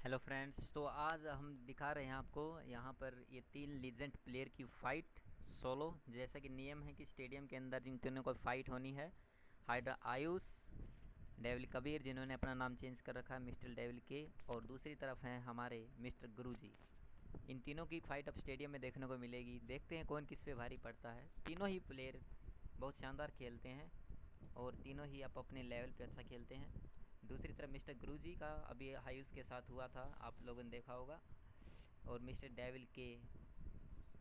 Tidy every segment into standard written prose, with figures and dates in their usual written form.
Hello friends, तो आज हम दिखा रहे हैं आपको यहाँ पर ये तीन लीजेंड प्लेयर की फ़ाइट सोलो। जैसा कि नियम है कि स्टेडियम के अंदर जिन तीनों को फ़ाइट होनी है, हाइड्रा आयुष, डेविल कबीर जिन्होंने अपना नाम चेंज कर रखा है मिस्टर डेविल के, और दूसरी तरफ हैं हमारे मिस्टर गुरुजी। इन तीनों की फ़ाइट अब स्टेडियम में देखने को मिलेगी। देखते हैं कौन किस पे भारी पड़ता है। तीनों ही प्लेयर बहुत शानदार खेलते हैं और तीनों ही आप अपने लेवल पे अच्छा खेलते हैं। दूसरी तरफ मिस्टर गुरुजी का अभी आयुष के साथ हुआ था, आप लोगों ने देखा होगा, और मिस्टर डेविल के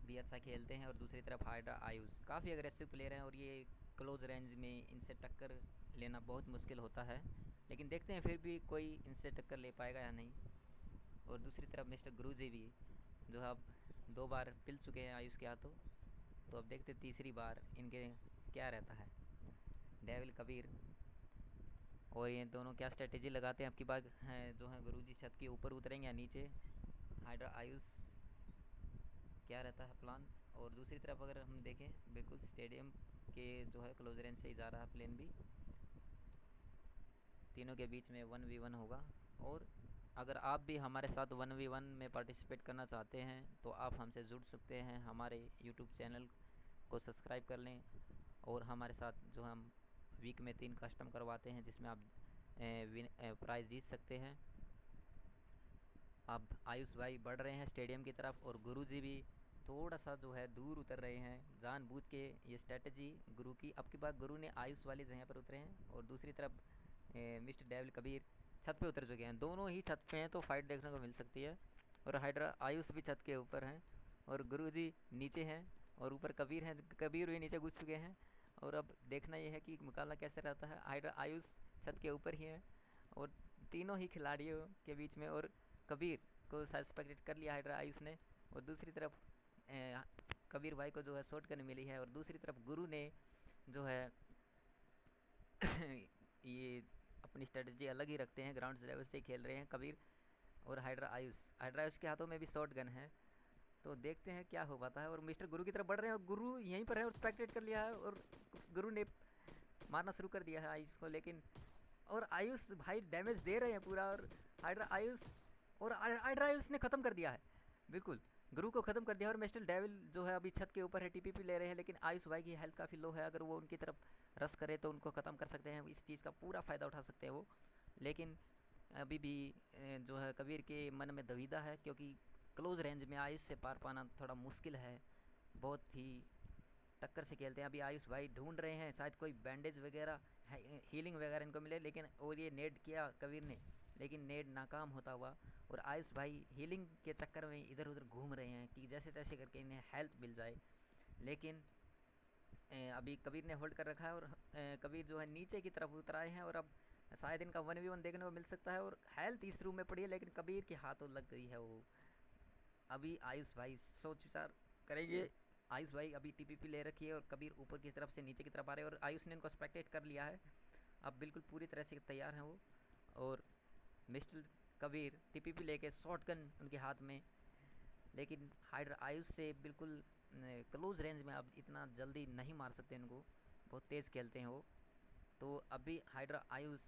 भी अच्छा खेलते हैं। और दूसरी तरफ हाइड्रा आयुष काफ़ी अग्रेसिव प्लेयर हैं और ये क्लोज रेंज में इनसे टक्कर लेना बहुत मुश्किल होता है, लेकिन देखते हैं फिर भी कोई इनसे टक्कर ले पाएगा या नहीं। और दूसरी तरफ मिस्टर गुरुजी भी, जो अब 2 बार पिल चुके हैं आयुष के हाथों, तो अब देखते तीसरी बार इनके क्या रहता है। डेविल कबीर और ये दोनों क्या स्ट्रेटेजी लगाते हैं आपकी बात है। जो है गुरुजी छत के ऊपर उतरेंगे या नीचे, हाइड्रा आयुष क्या रहता है प्लान। और दूसरी तरफ अगर हम देखें, बिल्कुल स्टेडियम के जो है क्लोज रेंज से ही जा रहा है प्लेन भी। तीनों के बीच में 1v1 होगा। और अगर आप भी हमारे साथ 1v1 में पार्टिसिपेट करना चाहते हैं तो आप हमसे जुड़ सकते हैं। हमारे यूट्यूब चैनल को सब्सक्राइब कर लें और हमारे साथ जो हम वीक में 3 कस्टम करवाते हैं, जिसमें आप प्राइज़ जीत सकते हैं। अब आयुष भाई बढ़ रहे हैं स्टेडियम की तरफ और गुरुजी भी थोड़ा सा जो है दूर उतर रहे हैं जानबूझ के। ये स्ट्रेटजी गुरु की, अब की बार गुरु ने आयुष वाली जगह पर उतरे हैं। और दूसरी तरफ मिस्टर डेविल कबीर छत पे उतर चुके हैं। दोनों ही छत पे हैं तो फाइट देखने को मिल सकती है। और हाइड्रा आयुष भी छत के ऊपर हैं और गुरुजी नीचे हैं और ऊपर कबीर हैं। कबीर भी नीचे घुस चुके हैं। और अब देखना ये है कि मुकाबला कैसे रहता है। हाइड्रा आयुष छत के ऊपर ही है और तीनों ही खिलाड़ियों के बीच में, और कबीर को सस्पेक्टेड कर लिया हाइड्रा आयुष ने। और दूसरी तरफ कबीर भाई को जो है शॉट गन मिली है। और दूसरी तरफ गुरु ने जो है ये अपनी स्ट्रेटजी अलग ही रखते हैं, ग्राउंड लेवल से खेल रहे हैं कबीर और हाइड्रा आयुष के हाथों में भी शॉट गन है। तो देखते हैं क्या हो पाता है। और मिस्टर गुरु की तरफ बढ़ रहे हैं और गुरु यहीं पर है और स्पेक्टेट कर लिया है। और गुरु ने मारना शुरू कर दिया है आयुष को, लेकिन और आयुष भाई डैमेज दे रहे हैं पूरा। और हाइड्रा आयुष और हाइड्रा आयुष ने ख़त्म कर दिया है, बिल्कुल गुरु को ख़त्म कर दिया। और मिस्टर डेविल जो है अभी छत के ऊपर है, टीपीपी ले रहे हैं, लेकिन आयुष भाई की हेल्थ काफ़ी लो है। अगर वो उनकी तरफ रस करे तो उनको ख़त्म कर सकते हैं, इस चीज़ का पूरा फ़ायदा उठा सकते हैं वो। लेकिन अभी भी जो है कबीर के मन में दुविधा है, क्योंकि क्लोज रेंज में आयुष से पार पाना थोड़ा मुश्किल है। बहुत ही टक्कर से खेलते हैं। अभी आयुष भाई ढूंढ रहे हैं शायद कोई बैंडेज वगैरह, हीलिंग वगैरह इनको मिले, लेकिन और ये नेड किया कबीर ने, लेकिन नेड नाकाम होता हुआ। और आयुष भाई हीलिंग के चक्कर में इधर उधर घूम रहे हैं कि जैसे तैसे करके इन्हें हेल्थ मिल जाए। लेकिन अभी कबीर ने होल्ड कर रखा है और कबीर जो है नीचे की तरफ उतर आए हैं। और अब शायद इनका 1v1 देखने को मिल सकता है। और हेल्थ इस रूम में पड़ी है, लेकिन कबीर के हाथों लग गई है वो। अभी आयुष भाई सोच विचार करेंगे। आयुष भाई अभी टीपीपी ले रखी है और कबीर ऊपर की तरफ से नीचे की तरफ आ रहे हैं और आयुष ने इनको स्पेक्टेट कर लिया है। अब बिल्कुल पूरी तरह से तैयार हैं वो। और मिस्टर कबीर टीपीपी लेके शॉटगन उनके हाथ में, लेकिन हाइड्रा आयुष से बिल्कुल क्लोज रेंज में अब इतना जल्दी नहीं मार सकते इनको, बहुत तेज़ खेलते हैं वो। तो अभी हाइड्रा आयुष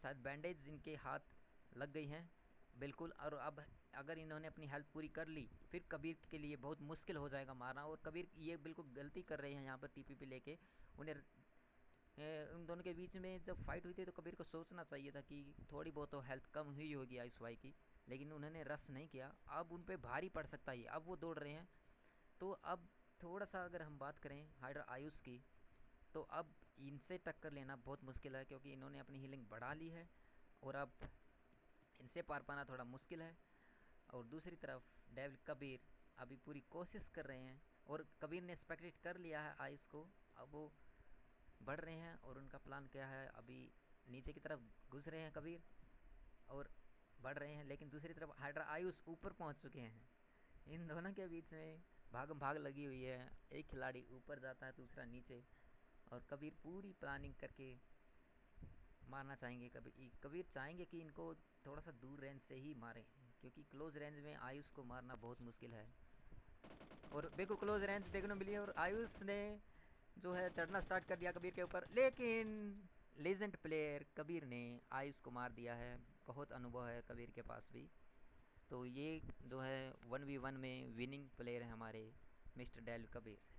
शायद बैंडेज इनके हाथ लग गई हैं बिल्कुल। और अब अगर इन्होंने अपनी हेल्थ पूरी कर ली फिर कबीर के लिए बहुत मुश्किल हो जाएगा मारना। और कबीर ये बिल्कुल गलती कर रहे हैं यहाँ पर टीपीपी लेके। उन्हें उन दोनों के बीच में जब फाइट हुई थी तो कबीर को सोचना चाहिए था कि थोड़ी बहुत तो हेल्थ कम हुई होगी आयुष भाई की, लेकिन उन्होंने रस नहीं किया। अब उन पर भारी पड़ सकता है, अब वो दौड़ रहे हैं। तो अब थोड़ा सा अगर हम बात करें हाइड्रा आयुष की, तो अब इनसे टक्कर लेना बहुत मुश्किल है, क्योंकि इन्होंने अपनी हीलिंग बढ़ा ली है और अब इनसे पार पाना थोड़ा मुश्किल है। और दूसरी तरफ डेविल कबीर अभी पूरी कोशिश कर रहे हैं और कबीर ने स्पेक्टेट कर लिया है आयुष को। अब वो बढ़ रहे हैं और उनका प्लान क्या है, अभी नीचे की तरफ घुस रहे हैं कबीर और बढ़ रहे हैं। लेकिन दूसरी तरफ हाइड्रा आयुष ऊपर पहुंच चुके हैं। इन दोनों के बीच में भागम भाग लगी हुई है, एक खिलाड़ी ऊपर जाता है दूसरा नीचे। और कबीर पूरी प्लानिंग करके मारना चाहेंगे। कबीर चाहेंगे कि इनको थोड़ा सा दूर रेंज से ही मारें, क्योंकि क्लोज रेंज में आयुष को मारना बहुत मुश्किल है। और बिल्कुल क्लोज रेंज देखने को मिली है और आयुष ने जो है चढ़ना स्टार्ट कर दिया कबीर के ऊपर, लेकिन लेजेंड प्लेयर कबीर ने आयुष को मार दिया है। बहुत अनुभव है कबीर के पास भी। तो ये जो है 1v1 में विनिंग प्लेयर हैं हमारे मिस्टर डेल कबीर।